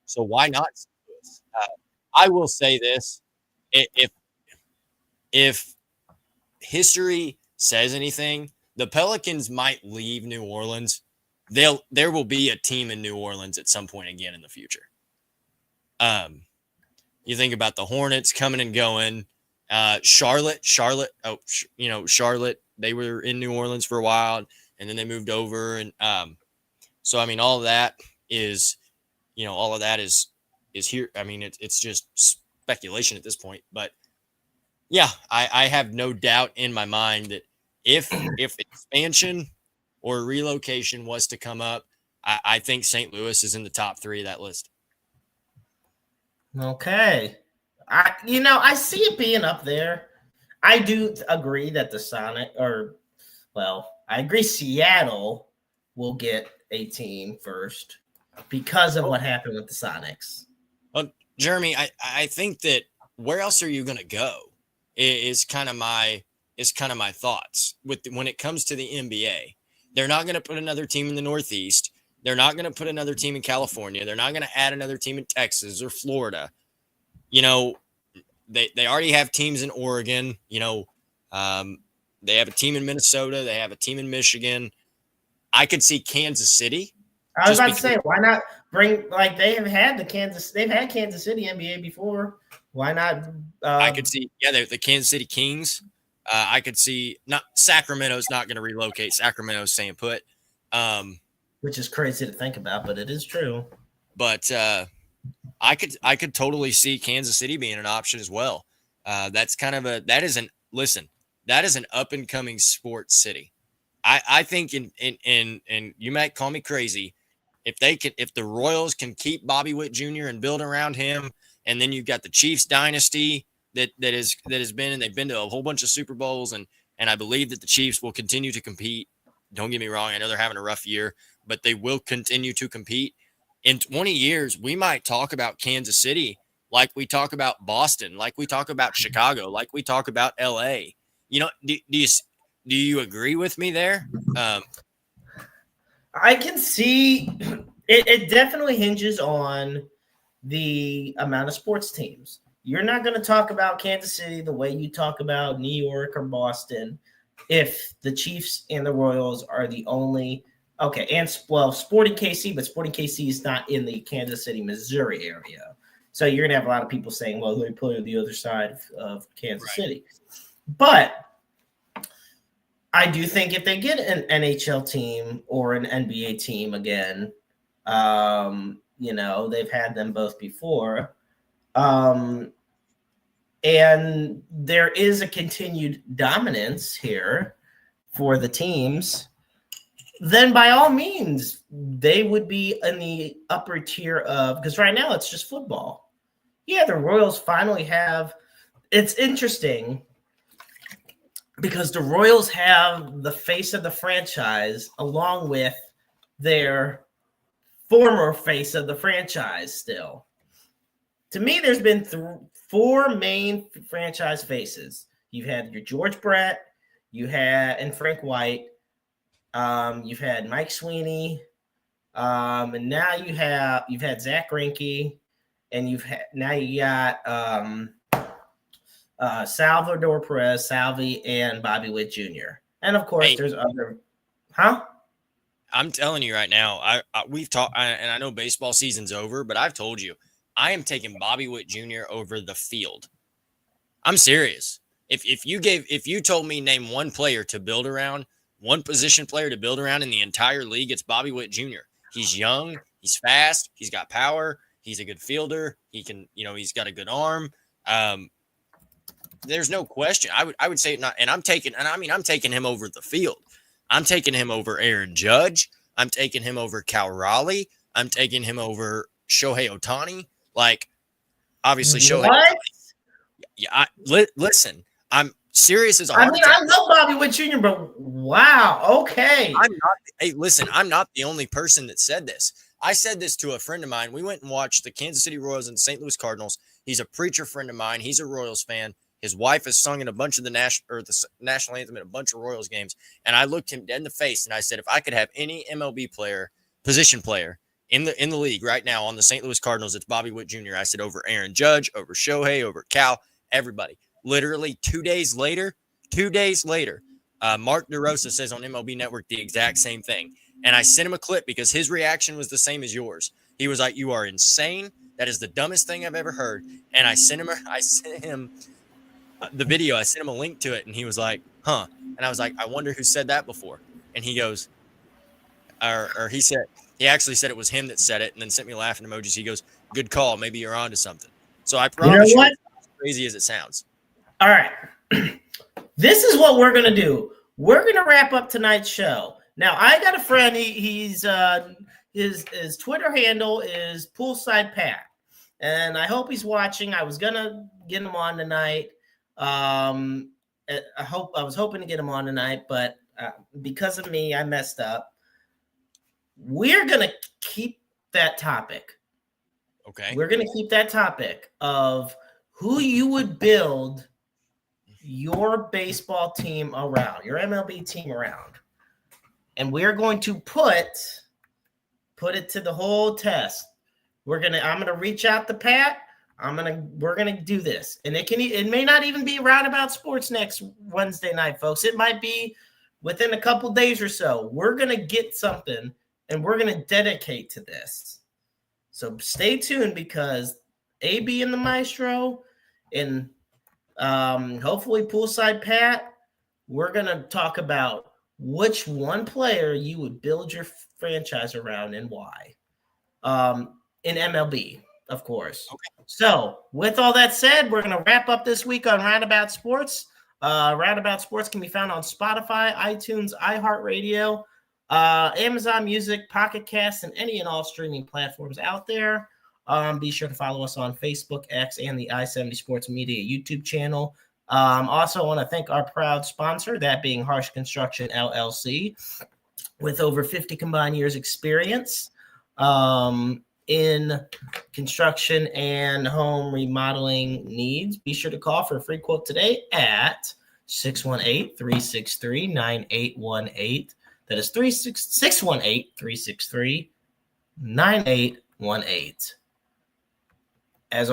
So why not St. Louis? I will say this: if history says anything, the Pelicans might leave New Orleans. There will be a team in New Orleans at some point again in the future. You think about the Hornets coming and going. Charlotte. Charlotte. They were in New Orleans for a while, and then they moved over. And so I mean, all of that is here. I mean, it's just speculation at this point, but yeah, I have no doubt in my mind that if expansion or relocation was to come up, I think St. Louis is in the top 3 of that list. Okay. I see it being up there. I do agree that I agree Seattle will get a team first because of what happened with the Sonics. Well, Jeremy, I think that where else are you going to go is kind of my thoughts when it comes to the NBA. They're not going to put another team in the Northeast. They're not going to put another team in California. They're not going to add another team in Texas or Florida. They already have teams in Oregon. They have a team in Minnesota. They have a team in Michigan. I could see Kansas City. I was about to say, why not bring they've had Kansas City NBA before. Why not? I could see, the Kansas City Kings. I could see Sacramento's not going to relocate. Sacramento's staying put. Which is crazy to think about, but it is true. But I could totally see Kansas City being an option as well. That's that is an up and coming sports city. I think and you might call me crazy, if the Royals can keep Bobby Witt Jr. and build around him, and then you've got the Chiefs dynasty that has been, and they've been to a whole bunch of Super Bowls, and I believe that the Chiefs will continue to compete. Don't get me wrong, I know they're having a rough year, but they will continue to compete. In 20 years, we might talk about Kansas City like we talk about Boston, like we talk about Chicago, like we talk about LA. Do you agree with me there? I can see it definitely hinges on the amount of sports teams. You're not going to talk about Kansas City the way you talk about New York or Boston if the Chiefs and the Royals are the only – okay, and, Sporting KC, but Sporting KC is not in the Kansas City, Missouri area. So you're going to have a lot of people saying, well, they play on the other side of Kansas City. But I do think if they get an NHL team or an NBA team again, they've had them both before. And there is a continued dominance here for the teams, then by all means, they would be in the upper tier of, because right now it's just football. Yeah, the Royals finally have, it's interesting because the Royals have the face of the franchise along with their former face of the franchise still. To me, there's been 4 main franchise faces. You've had your George Brett, and Frank White. You've had Mike Sweeney, and now you've had Zach Greinke, and you got Salvador Perez, Salvi, and Bobby Witt Jr. And of course, there's other. Huh? I'm telling you right now, we've talked, and I know baseball season's over, but I've told you, I am taking Bobby Witt Jr. over the field. I'm serious. If you told me name one player to build around, one position player to build around in the entire league, it's Bobby Witt Jr. He's young, he's fast, he's got power, he's a good fielder, he can, he's got a good arm. There's no question. I would say not, and I'm taking him over the field. I'm taking him over Aaron Judge. I'm taking him over Cal Raleigh. I'm taking him over Shohei Ohtani. Like, obviously, Shohei Ohtani. Yeah, listen, I'm serious as a heart attack. I love Bobby Witt Jr., but wow, okay. I'm not the only person that said this. I said this to a friend of mine. We went and watched the Kansas City Royals and St. Louis Cardinals. He's a preacher friend of mine. He's a Royals fan. His wife has sung in a bunch of the national anthem in a bunch of Royals games. And I looked him dead in the face and I said, if I could have any MLB player, position player, in the league right now on the St. Louis Cardinals, it's Bobby Witt Jr. I said over Aaron Judge, over Shohei, over Cal, everybody. Literally 2 days later, Mark DeRosa says on MLB Network the exact same thing. And I sent him a clip because his reaction was the same as yours. He was like, "You are insane. That is the dumbest thing I've ever heard." And I sent him the video. I sent him a link to it, and he was like, "Huh?" And I was like, "I wonder who said that before." And he goes, or he actually said it was him that said it, and then sent me laughing emojis. He goes, "Good call. Maybe you're onto something." So I promise you, it's not as crazy as it sounds. All right. This is what we're going to do. We're going to wrap up tonight's show. Now, I got a friend. His Twitter handle is Poolside Pat, and I hope he's watching. I was going to get him on tonight. I was hoping to get him on tonight, but because of me, I messed up. We're going to keep that topic. Okay. We're going to keep that topic of who you would build your baseball team around, your MLB team around. And we're going to put it to the whole test. I'm going to reach out to Pat. We're going to do this. And it may not even be Roundabout Sports next Wednesday night, folks. It might be within a couple days or so. We're going to get something and we're going to dedicate to this. So stay tuned because AB and the Maestro and hopefully Poolside Pat, we're going to talk about which one player you would build your franchise around and why. In MLB, of course. Okay. So with all that said, we're going to wrap up this week on Roundabout Sports. Roundabout Sports can be found on Spotify, iTunes, iHeartRadio, Amazon Music, Pocket Cast, and any and all streaming platforms out there. Be sure to follow us on Facebook, X, and the I-70 Sports Media YouTube channel. Also want to thank our proud sponsor, that being Harsh Construction, LLC, with over 50 combined years experience in construction and home remodeling needs. Be sure to call for a free quote today at 618-363-9818. That is 618-363-9818. As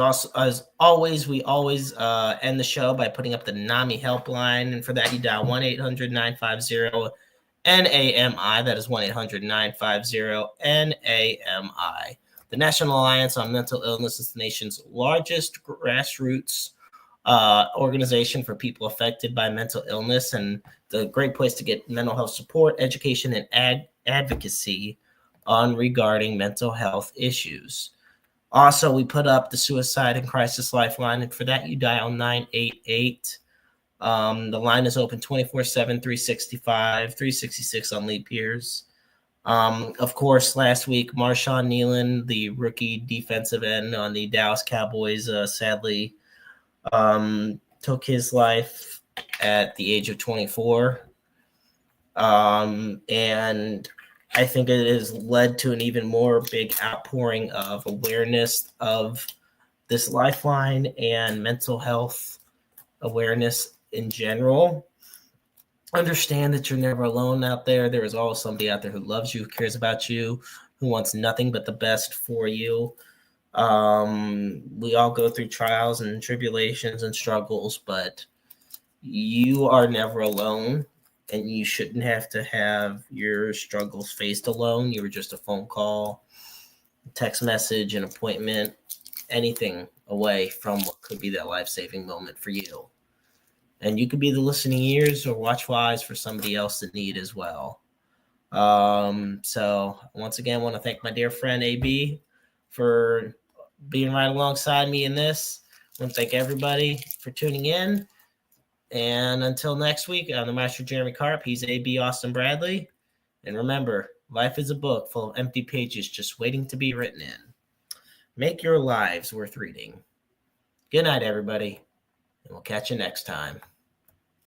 always, we always end the show by putting up the NAMI helpline. And for that, you dial 1-800-950-NAMI. That is 1-800-950-NAMI. The National Alliance on Mental Illness is the nation's largest grassroots organization for people affected by mental illness, and the great place to get mental health support, education, and advocacy on regarding mental health issues. Also, we put up the Suicide and Crisis Lifeline, and for that, you dial 988. The line is open 24/7, 366 on leap years. Of course, last week, Marshawn Nealon, the rookie defensive end on the Dallas Cowboys, sadly took his life at the age of 24. And I think it has led to an even more big outpouring of awareness of this lifeline and mental health awareness in general. Understand that you're never alone out there. There is always somebody out there who loves you, who cares about you, who wants nothing but the best for you. We all go through trials and tribulations and struggles, but you are never alone. And you shouldn't have to have your struggles faced alone. You were just a phone call, text message, an appointment, anything away from what could be that life-saving moment for you. And you could be the listening ears or watchful eyes for somebody else in need as well. So once again, I want to thank my dear friend AB for being right alongside me in this. I want to thank everybody for tuning in. And until next week, I'm the Master Jeremy Karp. He's AB Austin Bradley. And remember, life is a book full of empty pages just waiting to be written in. Make your lives worth reading. Good night, everybody. And we'll catch you next time.